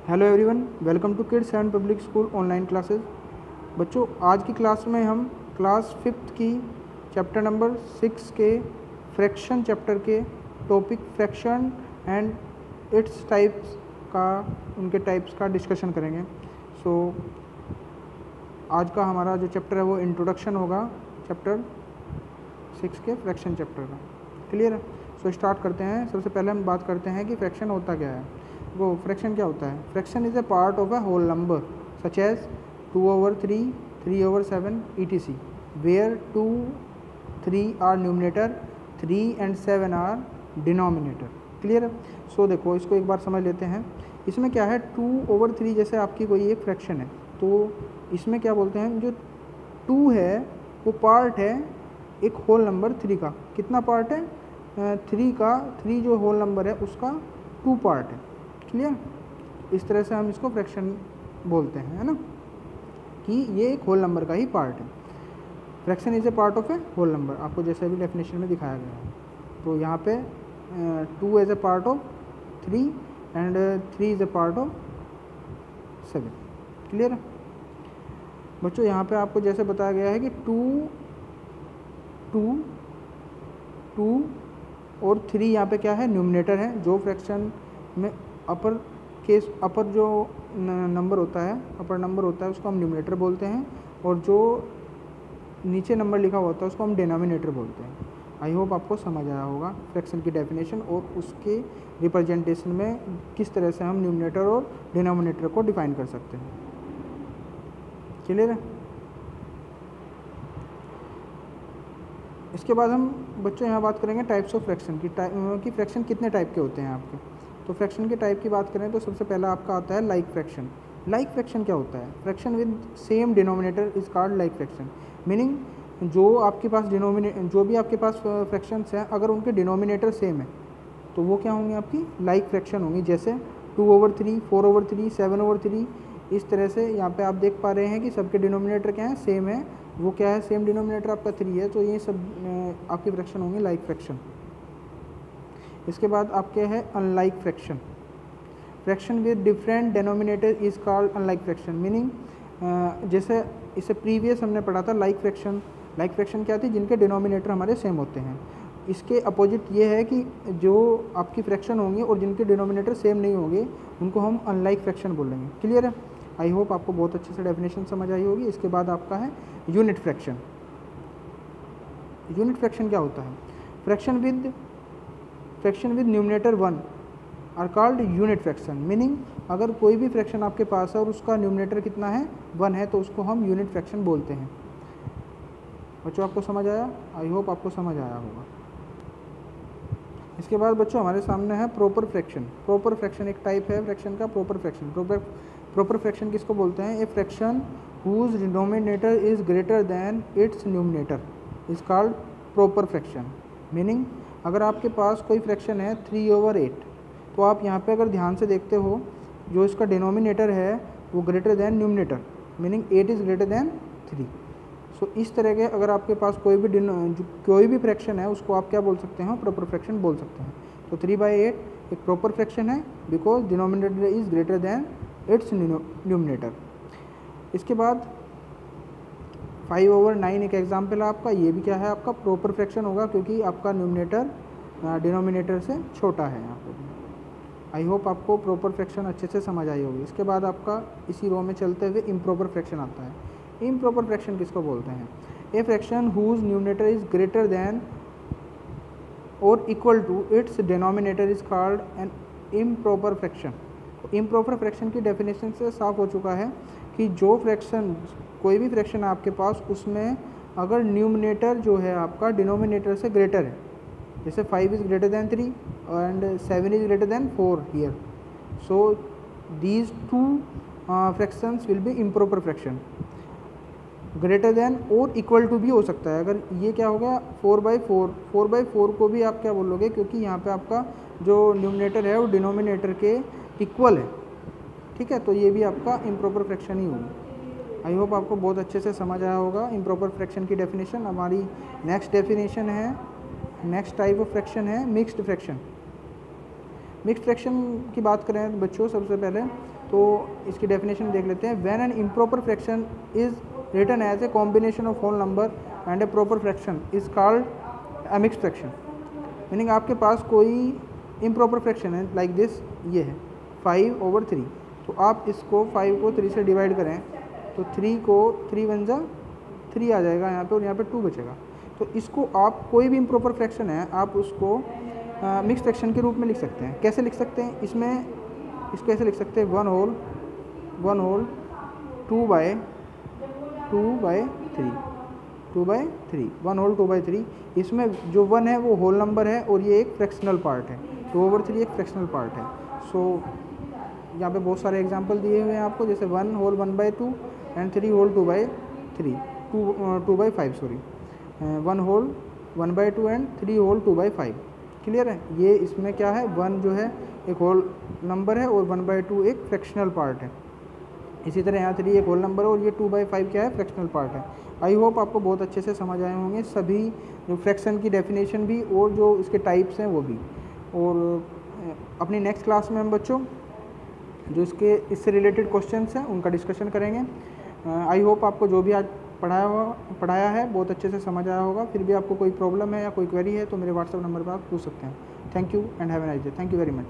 Hello everyone, welcome to kids and public school online classes. बच्चों, आज की class में हम क्लास 5th की चैप्टर नंबर 6 के फ्रैक्शन चैप्टर के topic fraction and its types का उनके टाइप्स का डिस्कशन करेंगे। आज का हमारा जो चैप्टर है वो इंट्रोडक्शन होगा चैप्टर 6 के फ्रैक्शन चैप्टर का। क्लियर है? स्टार्ट करते हैं। सबसे पहले हम बात करते हैं कि फ्रैक्शन होता क्या है। वो फ्रैक्शन क्या होता है? Fraction is a part of a whole number such as 2/3, 3/7 etc. Where 2, 3 are numerator, 3 and 7 are denominator. Clear है? देखो, इसको एक बार समझ लेते हैं। इसमें क्या है, 2/3 जैसे आपकी कोई एक फ्रैक्शन है, तो इसमें क्या बोलते हैं, जो 2 है वो पार्ट है एक होल नंबर 3 का। कितना पार्ट है? 3 का। 3 जो होल नंबर है उसका 2 पार्ट है। क्लियर? इस तरह से हम इसको फ्रैक्शन बोलते हैं, है ना, कि ये एक होल नंबर का ही पार्ट है। Fraction is a part of a whole number, आपको जैसे भी डेफिनेशन में दिखाया गया है। तो यहाँ पे 2 as a part of 3 and 3 is a part of 7। Clear है बच्चों? यहाँ पे आपको जैसे बताया गया है कि 2 और 3 यहाँ पे क्या है, न्यूमरेटर है। जो फ्रैक्शन में अपर जो नंबर होता है, अपर नंबर होता है, उसको हम न्यूमरेटर बोलते हैं, और जो नीचे नंबर लिखा होता है उसको हम डिनोमिनेटर बोलते हैं। आई होप आपको समझ आया होगा फ्रैक्शन की डेफिनेशन और उसके रिप्रेजेंटेशन में किस तरह से हम न्यूमरेटर और डिनोमिनेटर को डिफाइन कर सकते हैं। क्लियर है? इसके बाद हम बच्चों यहाँ बात करेंगे टाइप्स ऑफ फ्रैक्शन की फ्रैक्शन कितने टाइप के होते हैं आपके। तो फ्रैक्शन के टाइप की बात करें तो सबसे पहला आपका आता है लाइक फ्रैक्शन। लाइक फ्रैक्शन क्या होता है? Fraction with same denominator is called like fraction. Meaning जो आपके पास जो भी आपके पास फ्रैक्शंस हैं, अगर उनके डिनोमिनेटर सेम है तो वो क्या होंगी, आपकी लाइक फ्रैक्शन होंगी। जैसे 2/3, 4/3, 7/3। इस तरह से यहाँ पे आप देख पा रहे हैं कि सबके डिनोमिनेटर क्या है, सेम है। वो क्या है, सेम डिनोमिनेटर आपका 3 है, तो ये सब आपकी फ्रैक्शन होंगे लाइक फ्रैक्शन। इसके बाद आपके है unlike fraction. Fraction with different denominator is called unlike fraction. Meaning जैसे इसे प्रीवियस हमने पढ़ा था लाइक फ्रैक्शन। लाइक फ्रैक्शन क्या थी? जिनके डिनोमिनेटर हमारे सेम होते हैं। इसके अपोजिट ये है कि जो आपकी फ्रैक्शन होंगी और जिनके डिनोमिनेटर सेम नहीं होंगे उनको हम अनलाइक फ्रैक्शन बोलेंगे। क्लियर है? आई होप आपको बहुत अच्छे से डेफिनेशन समझ आई होगी। इसके बाद आपका है यूनिट फ्रैक्शन। यूनिट फ्रैक्शन क्या होता है? Fraction with numerator 1 are called unit fraction. Meaning अगर कोई भी फ्रैक्शन आपके पास है और उसका न्यूमरेटर कितना है, 1 है, तो उसको हम यूनिट फ्रैक्शन बोलते हैं। बच्चों, आपको समझ आया? आई होप आपको समझ आया होगा। इसके बाद बच्चों हमारे सामने है प्रॉपर फ्रैक्शन। प्रॉपर फ्रैक्शन एक टाइप है फ्रैक्शन का, प्रॉपर फ्रैक्शन। प्रॉपर फ्रैक्शन किसको बोलते हैं? A fraction whose denominator is greater than its numerator is called proper fraction. Meaning अगर आपके पास कोई फ्रैक्शन है 3/8, तो आप यहाँ पे अगर ध्यान से देखते हो, जो इसका डिनोमिनेटर है वो greater than numerator, meaning 8 is greater than 3। इस तरह के अगर आपके पास कोई भी फ्रैक्शन है उसको आप क्या बोल सकते हैं? प्रॉपर फ्रैक्शन बोल सकते हैं। तो 3/8 एक प्रॉपर फ्रैक्शन है because denominator is greater than its numerator. इसके बाद 5/9 एक एग्जाम्पल है आपका। ये भी क्या है, आपका प्रॉपर फ्रैक्शन होगा क्योंकि आपका न्यूमरेटर डिनोमिनेटर से छोटा है यहाँ पर। आई होप आपको प्रॉपर फ्रैक्शन अच्छे से समझ आई होगी। इसके बाद आपका इसी रो में चलते हुए इम्प्रॉपर फ्रैक्शन आता है। इम्प्रॉपर फ्रैक्शन किसको बोलते हैं? A fraction whose numerator is greater than और equal to its denominator is called an improper fraction. Improper fraction की डेफिनेशन से साफ हो चुका है कि जो फ्रैक्शन कोई भी फ्रैक्शन है आपके पास, उसमें अगर न्यूमरेटर जो है आपका डिनोमिनेटर से ग्रेटर है, जैसे 5 is greater than 3 and 7 is greater than 4 here, so these 2 fractions will be improper fraction. Greater than और इक्वल टू भी हो सकता है। अगर ये क्या होगा 4/4 को भी आप क्या बोलोगे, क्योंकि यहाँ पे आपका जो न्यूमरेटर है वो डिनोमिनेटर के इक्वल है। ठीक है, तो ये भी आपका इम्प्रॉपर फ्रैक्शन ही होगी। आई होप आपको बहुत अच्छे से समझ आया होगा इम्प्रॉपर फ्रैक्शन की डेफिनेशन। हमारी नेक्स्ट डेफिनेशन है, नेक्स्ट टाइप ऑफ फ्रैक्शन है मिक्स्ड फ्रैक्शन। मिक्स्ड फ्रैक्शन की बात करें बच्चों सबसे पहले, तो इसकी डेफिनेशन देख लेते हैं। When an improper fraction is written as a combination of whole number and a proper fraction is called a mixed fraction. Meaning आपके पास कोई इम्प्रॉपर फ्रैक्शन है लाइक दिस, ये है 5/3, तो आप इसको 5 को 3 से डिवाइड करें तो 3 को 3 वन जा 3 आ जाएगा यहाँ पे, और यहाँ पे 2 बचेगा। तो इसको आप कोई भी इम्प्रॉपर फ्रैक्शन है आप उसको मिक्स फ्रैक्शन के रूप में लिख सकते हैं। कैसे लिख सकते हैं? इसमें इसको ऐसे लिख सकते हैं 1 होल 2/3 2/3 1 होल 2/3। इसमें जो 1 है वो होल नंबर है और ये एक फ्रैक्शनल पार्ट है, 2/3 एक फ्रैक्शनल पार्ट है। सो यहाँ पे बहुत सारे एग्जांपल दिए हुए हैं आपको, जैसे 1 whole 1/2 and 3 whole 2/3 2/5 sorry 1 whole 1/2 and 3 whole 2/5। Clear है? ये इसमें क्या है, 1 जो है एक होल नंबर है और 1/2 एक फ्रैक्शनल पार्ट है। इसी तरह यहाँ 3 एक होल नंबर है और ये 2/5 क्या है, फ्रैक्शनल पार्ट है। आई होप आपको बहुत अच्छे से समझ आए होंगे सभी जो फ्रैक्शन की डेफिनेशन भी और जो इसके टाइप्स हैं वो भी। और अपनी नेक्स्ट क्लास में हम बच्चों जो इससे रिलेटेड क्वेश्चंस हैं उनका डिस्कशन करेंगे। आई होप आपको जो भी आज पढ़ाया है बहुत अच्छे से समझ आया होगा। फिर भी आपको कोई प्रॉब्लम है या कोई क्वेरी है तो मेरे व्हाट्सएप नंबर पर आप पूछ सकते हैं। Thank you and have a nice day. Thank you very much.